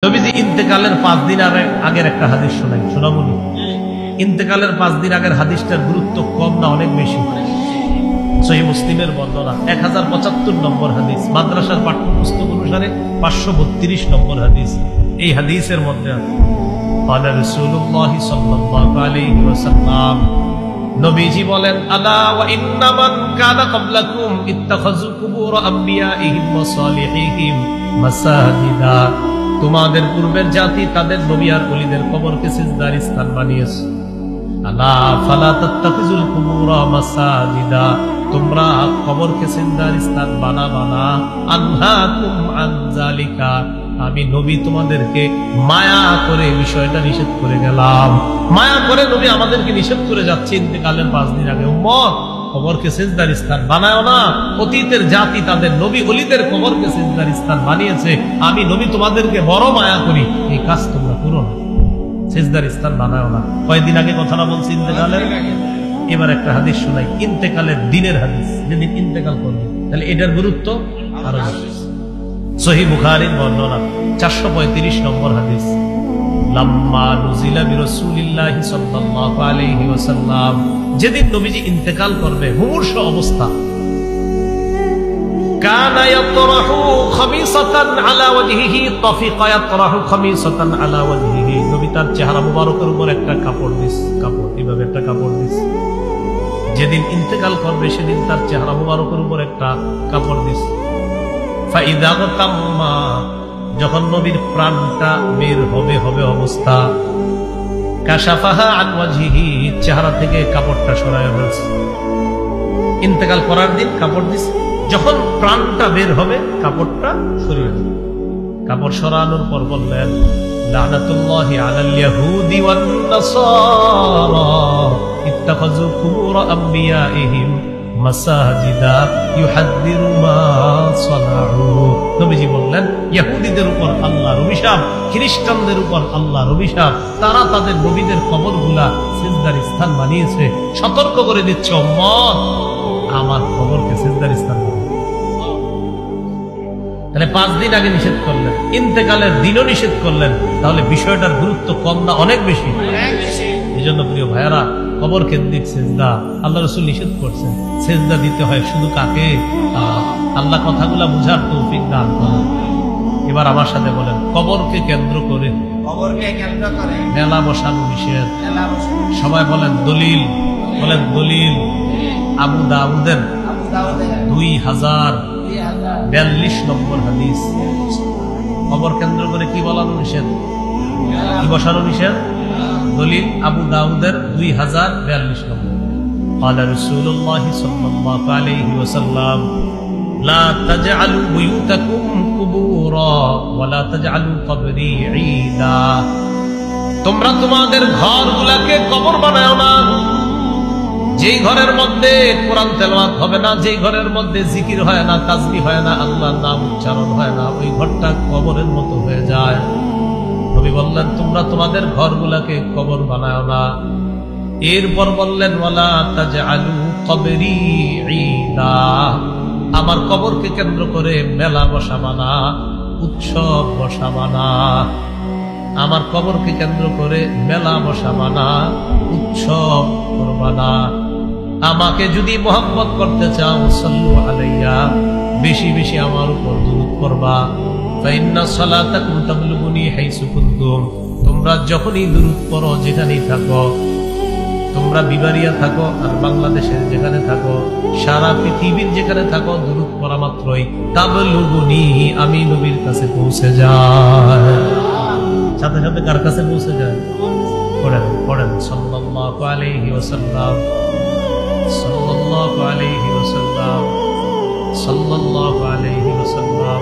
নবীজি ইন্তেকালের 5 দিন আগের একটা হাদিস শোনাই, শোনাবনি। ইন্তেকালের 5 দিন আগের হাদিসটার গুরুত্ব কম না অনেক বেশি? সহিহ মুসলিমের বর্ণনা 1075 নম্বর হাদিস, মাদ্রাসার পাঠ্যপুস্তক অনুসারে 532 নম্বর হাদিস। এই হাদিসের মধ্যে ক্বালা রাসূলুল্লাহ সাল্লাল্লাহু আলাইহি ওয়াসাল্লাম, নবীজি বলেন, আলা ওয়া ইন্না মান কানা ক্বাবলাকুম ইত্তাখাযু কুবুর আমবিয়াইহিম ওয়া সালিহিহিম মাসাজিদা। তোমাদের পূর্বের জাতি তাদের নবী আর ওলিদের কবরকে সিজদার স্থান বানিয়েছে। আলা ফালা তাত্তাখিজুল কুবুরা মাসাজিদা, তোমরা কবরকে সিজদার স্থান বানাবা না। আনহাকুম আন যালিকা, আমি নবী তোমাদেরকে মায়া করে বিষয়টা নিষেধ করে গেলাম। মায়া করে নবী আমাদেরকে নিষেধ করে যাচ্ছে ইন্তেকালের 5 দিন আগে, উম্মত কবরকে সিজদার স্থান বানায় না। অতীতের জাতি তাদের নবী ওলিদের কবরকে সিজদার স্থান বানিয়েছে, আমি নবী তোমাদেরকে বড় মায়া করি, এই কাজ তোমরা করো না, সিজদার স্থান বানায় না। কয়েকদিন আগে কথাটা বলছি ইন্তেকালের। এবার একটা হাদিস শোনাই, ইন্তেকালের দিনের হাদিস, যেদিন ইন্তেকাল করবে, তাহলে এটার গুরুত্ব আরো বেশি। সহিহ বুখারীর বর্ণনা 435 নম্বর হাদিস, লাম্মা নুজিলা বিরাসূলিল্লাহি সাল্লাল্লাহু আলাইহি ওয়াসাল্লাম, যেদিন নবীজি ইন্তেকাল করবে মুমূর্ষ অবস্থা, কানা ইয়াতরাহু খামিসাতান আলা ওয়াজহিহি, তাফিকা ইয়াতরাহু খামিসাতান আলা ওয়াজহিহি, নবী তার চেহারা মুবারকের উপর একটা কাপড় দিস, কাপড় এইভাবে একটা কাপড় দিস। যেদিন ইন্তেকাল করবে সেদিন তার চেহারা মুবারকের উপর একটা কাপড় দিস। ফাইদা তাম্মা, যখন নবীর প্রাণটা বের হবে অবস্থা, কাশাফাহা আন ওয়াজহিহি, চেহারা থেকে কাপড়টা সরায় ফেলছে। ইন্তেকাল করার দিন কাপড় দিছে, যখন প্রাণটা বের হবে কাপড়টা সরিয়ে দিল। কাপড় সরানোর পর বললেন, লানাতুল্লাহি আলাল ইয়াহুদি ওয়ান নাসারা ইত্তাখাযু কুবুর আমবিয়াইহিম মাসাজিদা ইউহাদ্দিরু মা সানাউ। নবীজি বললেন, ইহুদিদের উপর আল্লাহর অভিশাপ, খ্রিস্টানদের উপর আল্লাহর অভিশাপ, তারা তাদের নবীদের কবরগুলা সিজদার স্থান বানিয়েছে। সতর্ক করে দিচ্ছে, উম্মত আমার কবরকে সিজদার স্থান বানাও। তাহলে 5 দিন আগে নিষেধ করলেন, ইন্তেকালের দিনও নিষেধ করলেন, তাহলে বিষয়টার গুরুত্ব কম না অনেক বেশি? এই জন্য প্রিয় ভাইয়ারা, কবর কেন্দ্রিক সেজদা আল্লাহ রাসূল নিষেধ করছেন। সেজদা দিতে হয় শুধু কাকে? আল্লাহ কথাগুলা বুঝার তৌফিক দান করেন। এবার আমার সাথে বলেন, কবরকে কেন্দ্র করে মেলা বসানো নিষেধ। সবাই বলেন দলিল, বলেন দলিল। আবু দাউদের 2042 নম্বর হাদিস। কবর কেন্দ্র করে কি বলানো নিষেধ, কি বসানো নিষেধ? দলিল আবু দাউদের 2042 নম্বর। ক্বালা রাসূলুল্লাহ সাল্লাল্লাহু আলাইহি ওয়াসাল্লাম, লা তাজআলু বুয়ুতাকুম কুবুরা ওয়া লা তাজআলু কবরি ঈদা, তোমরা তোমাদের ঘরগুলোকে কবর বানাও না। যেই ঘরের মধ্যে কোরআন তেলাওয়াত হবে না, যেই ঘরের মধ্যে জিকির হয় না, তাসবিহ হয় না, আল্লাহর নাম উচ্চারণ হয় না, ওই ঘরটা কবরের মতো হয়ে যায়। নবী বললেন, তোমরা তোমাদের ঘরগুলোকে কবর বানাও না। এরপর বললেন, ওয়ালা তাজআলু কবরি ঈদা, আমার কবরকে কেন্দ্র করে মেলা বসাবা না, উৎসব বসাবা না। আমার কবরকে কেন্দ্র করে মেলা বসাবা না, উৎসব করবা না। আমাকে যদি মোহাম্মত করতে চাও, সাল্লু আলাইয়া, বেশি বেশি আমার উপর দুরূদ পড়বা। ফাইন্না সালাতাকুম তাবলুগুনি হাইসু কুনতুম, তোমরা যখনই দুরূদ পড়ো, যেখানেই থাকো, তোমরা বিবারিয়া থাকো আর বাংলাদেশের যেখানে থাকো, সারা পৃথিবীর যেখানে থাকো, দুরূদ পড়া মাত্রই তাবলুগুনি, আমি নবীর কাছে পৌঁছে যায়। সাথে সাথে কার কাছে পৌঁছে যায়? পড়েন পড়েন, সাল্লাল্লাহু আলাইহি ওয়াসাল্লাম, সাল্লাল্লাহু আলাইহি ওয়াসাল্লাম, সাল্লাল্লাহু আলাইহি ওয়াসাল্লাম।